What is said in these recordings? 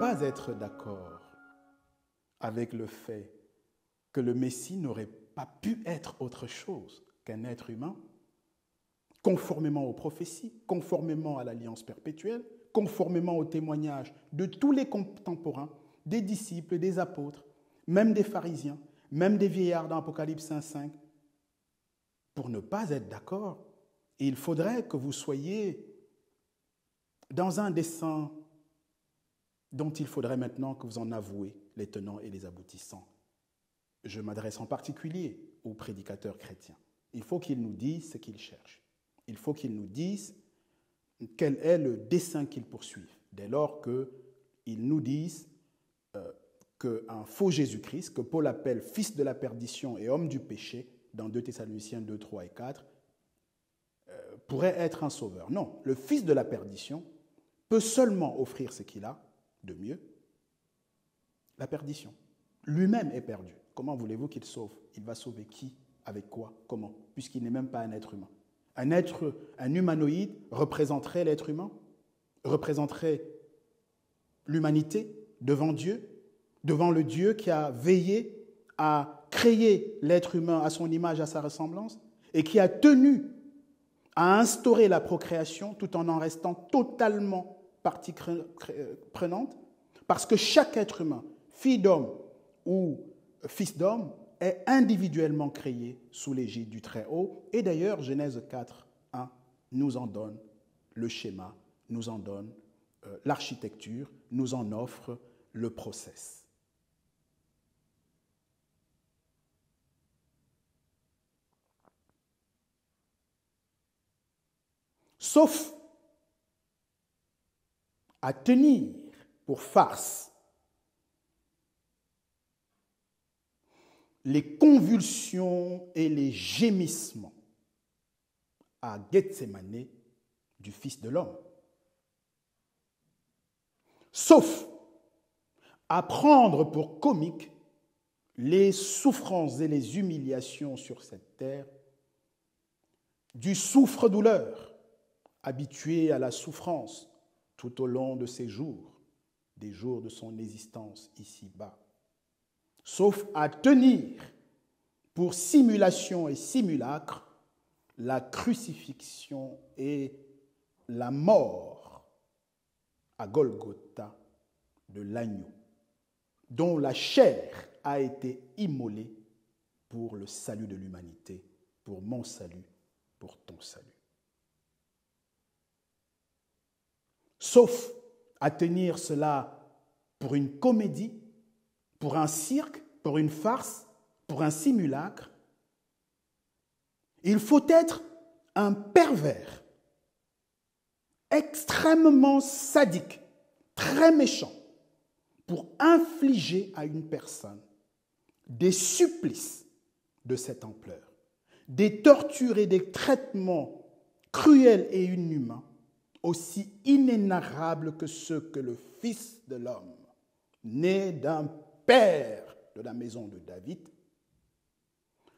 pas être d'accord avec le fait que le Messie n'aurait pas pu être autre chose qu'un être humain, conformément aux prophéties, conformément à l'alliance perpétuelle, conformément aux témoignages de tous les contemporains, des disciples, des apôtres, même des pharisiens, même des vieillards dans Apocalypse 1:5. Pour ne pas être d'accord, il faudrait que vous soyez dans un dessein dont il faudrait maintenant que vous en avouez les tenants et les aboutissants. Je m'adresse en particulier aux prédicateurs chrétiens. Il faut qu'ils nous disent ce qu'ils cherchent. Il faut qu'ils nous disent quel est le dessein qu'ils poursuivent. Dès lors qu'ils nous disent qu'un faux Jésus-Christ, que Paul appelle fils de la perdition et homme du péché, dans 2 Thessaloniciens 2, 3 et 4, pourrait être un sauveur. Non, le fils de la perdition peut seulement offrir ce qu'il a de mieux, la perdition. Lui-même est perdu. Comment voulez-vous qu'il sauve? Il va sauver qui? Avec quoi? Comment? Puisqu'il n'est même pas un être humain. Un humanoïde représenterait l'être humain, représenterait l'humanité devant Dieu, devant le Dieu qui a veillé à créer l'être humain à son image, à sa ressemblance, et qui a tenu à instaurer la procréation tout en restant totalement partie prenante, parce que chaque être humain, fille d'homme ou fils d'homme, est individuellement créé sous l'égide du Très-Haut. Et d'ailleurs, Genèse 4, 1 nous en donne le schéma, nous en donne l'architecture, nous en offre le process. Sauf à tenir pour farce les convulsions et les gémissements à Gethsémane du Fils de l'homme. Sauf à prendre pour comique les souffrances et les humiliations sur cette terre du souffre-douleur, habitué à la souffrance tout au long de ses jours, des jours de son existence ici-bas. Sauf à tenir pour simulation et simulacre la crucifixion et la mort à Golgotha de l'agneau, dont la chair a été immolée pour le salut de l'humanité, pour mon salut, pour ton salut. Sauf à tenir cela pour une comédie, pour un cirque, pour une farce, pour un simulacre. Il faut être un pervers, extrêmement sadique, très méchant, pour infliger à une personne des supplices de cette ampleur, des tortures et des traitements cruels et inhumains, aussi inénarrables que ceux que le Fils de l'homme, né d'un père de la maison de David,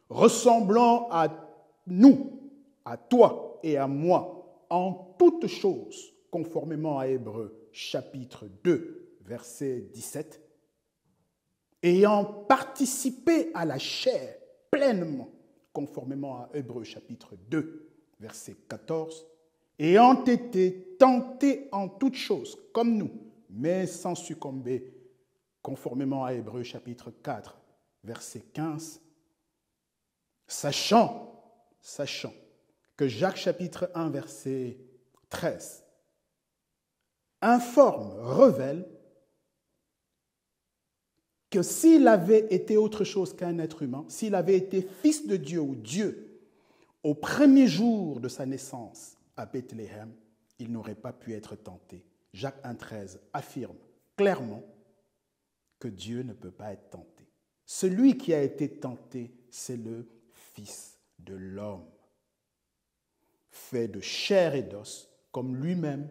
ressemblant à nous, à toi et à moi, en toutes choses, conformément à Hébreux chapitre 2, verset 17, ayant participé à la chair pleinement, conformément à Hébreux chapitre 2, verset 14, ayant été tenté en toutes choses, comme nous, mais sans succomber, conformément à Hébreux chapitre 4, verset 15, sachant que Jacques chapitre 1, verset 13, révèle que s'il avait été autre chose qu'un être humain, s'il avait été fils de Dieu ou Dieu au premier jour de sa naissance à Bethléem, il n'aurait pas pu être tenté. Jacques 1,13 affirme clairement que Dieu ne peut pas être tenté. Celui qui a été tenté, c'est le Fils de l'homme, fait de chair et d'os, comme lui-même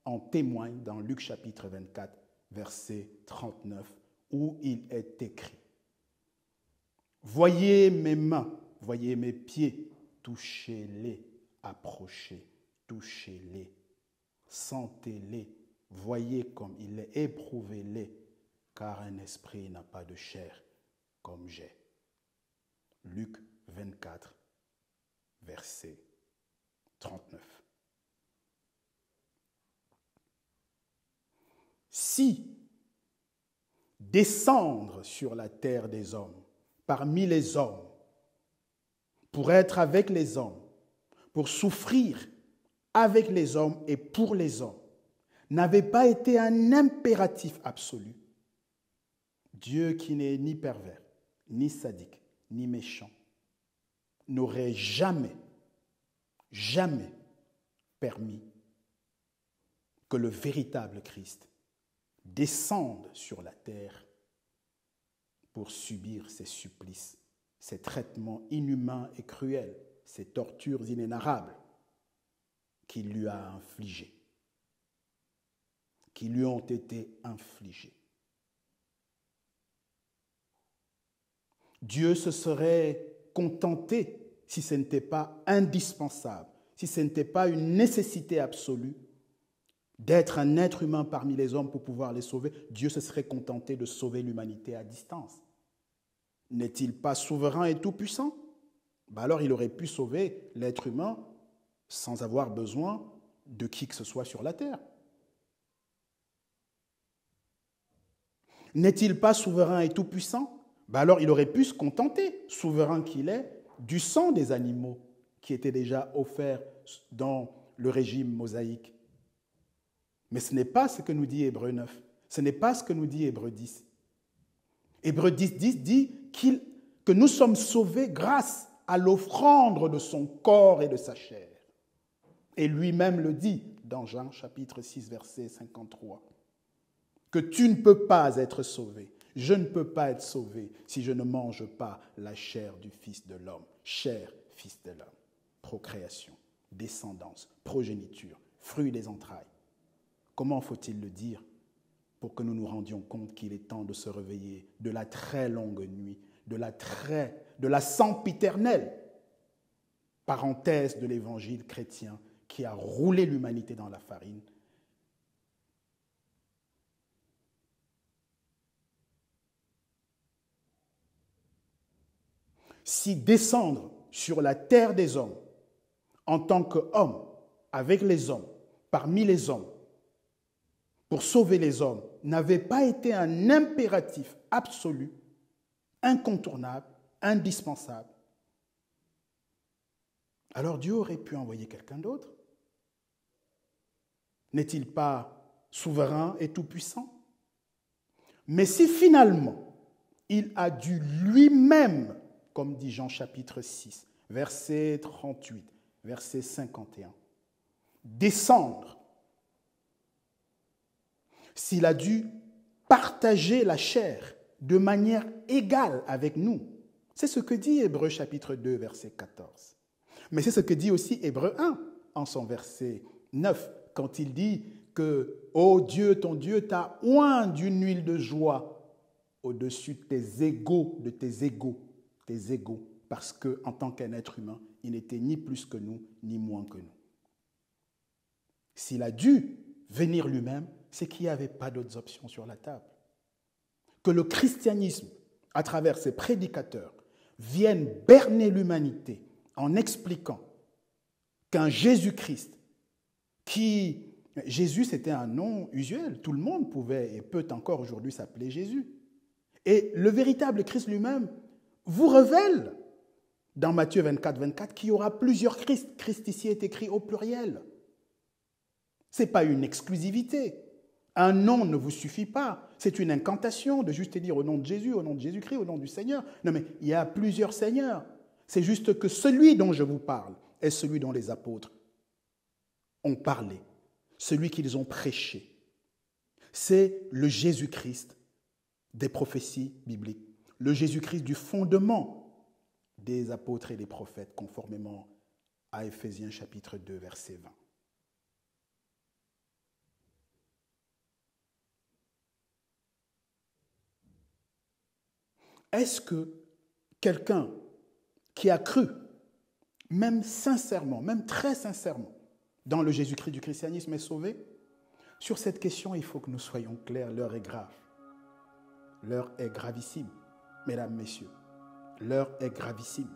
en témoigne dans Luc chapitre 24, verset 39, où il est écrit « Voyez mes mains, voyez mes pieds, touchez-les, approchez, touchez-les, sentez-les, Voyez comme il est, éprouvez-les, car un esprit n'a pas de chair comme j'ai. Luc 24, verset 39. Si descendre sur la terre des hommes, parmi les hommes, pour être avec les hommes, pour souffrir avec les hommes et pour les hommes, n'avait pas été un impératif absolu, Dieu qui n'est ni pervers, ni sadique, ni méchant, n'aurait jamais permis que le véritable Christ descende sur la terre pour subir ces supplices, ces traitements inhumains et cruels, ces tortures inénarrables qu'il lui a infligées, qui lui ont été infligées. Dieu se serait contenté, si ce n'était pas indispensable, si ce n'était pas une nécessité absolue, d'être un être humain parmi les hommes pour pouvoir les sauver. Dieu se serait contenté de sauver l'humanité à distance. N'est-il pas souverain et tout-puissant? Alors il aurait pu sauver l'être humain sans avoir besoin de qui que ce soit sur la terre. N'est-il pas souverain et tout-puissant? Alors il aurait pu se contenter, souverain qu'il est, du sang des animaux qui étaient déjà offerts dans le régime mosaïque. Mais ce n'est pas ce que nous dit Hébreux 9. Ce n'est pas ce que nous dit Hébreux 10. Hébreux 10 dit que nous sommes sauvés grâce à l'offrande de son corps et de sa chair. Et lui-même le dit dans Jean chapitre 6, verset 53. Que tu ne peux pas être sauvé. Je ne peux pas être sauvé si je ne mange pas la chair du Fils de l'homme. Chair, Fils de l'homme. Procréation, descendance, progéniture, fruit des entrailles. Comment faut-il le dire pour que nous nous rendions compte qu'il est temps de se réveiller de la très longue nuit, de la sempiternelle parenthèse de l'évangile chrétien qui a roulé l'humanité dans la farine? Si descendre sur la terre des hommes, en tant qu'homme, avec les hommes, parmi les hommes, pour sauver les hommes, n'avait pas été un impératif absolu, incontournable, indispensable, alors Dieu aurait pu envoyer quelqu'un d'autre. N'est-il pas souverain et tout-puissant? Mais si finalement, il a dû lui-même, comme dit Jean chapitre 6, verset 38, verset 51, descendre, s'il a dû partager la chair de manière égale avec nous, c'est ce que dit Hébreux chapitre 2, verset 14. Mais c'est ce que dit aussi Hébreux 1 en son verset 9, quand il dit que « Ô Dieu, ton Dieu t'a oint d'une huile de joie au-dessus de tes égaux, parce qu'en tant qu'un être humain, il n'était ni plus que nous, ni moins que nous. » S'il a dû venir lui-même, c'est qu'il n'y avait pas d'autres options sur la table. Que le christianisme, à travers ses prédicateurs, vienne berner l'humanité en expliquant qu'un Jésus-Christ, Jésus c'était un nom usuel, tout le monde pouvait et peut encore aujourd'hui s'appeler Jésus. Et le véritable Christ lui-même vous révèle dans Matthieu 24, 24 qu'il y aura plusieurs Christ. Christ ici est écrit au pluriel. Ce n'est pas une exclusivité. Un nom ne vous suffit pas. C'est une incantation de juste dire au nom de Jésus, au nom de Jésus-Christ, au nom du Seigneur. Non, mais il y a plusieurs Seigneurs. C'est juste que celui dont je vous parle est celui dont les apôtres ont parlé, celui qu'ils ont prêché. C'est le Jésus-Christ des prophéties bibliques, le Jésus-Christ du fondement des apôtres et des prophètes, conformément à Éphésiens chapitre 2, verset 20. Est-ce que quelqu'un qui a cru, même sincèrement, même très sincèrement, dans le Jésus-Christ du christianisme est sauvé? Sur cette question, il faut que nous soyons clairs, l'heure est grave. L'heure est gravissime, mesdames, messieurs. L'heure est gravissime.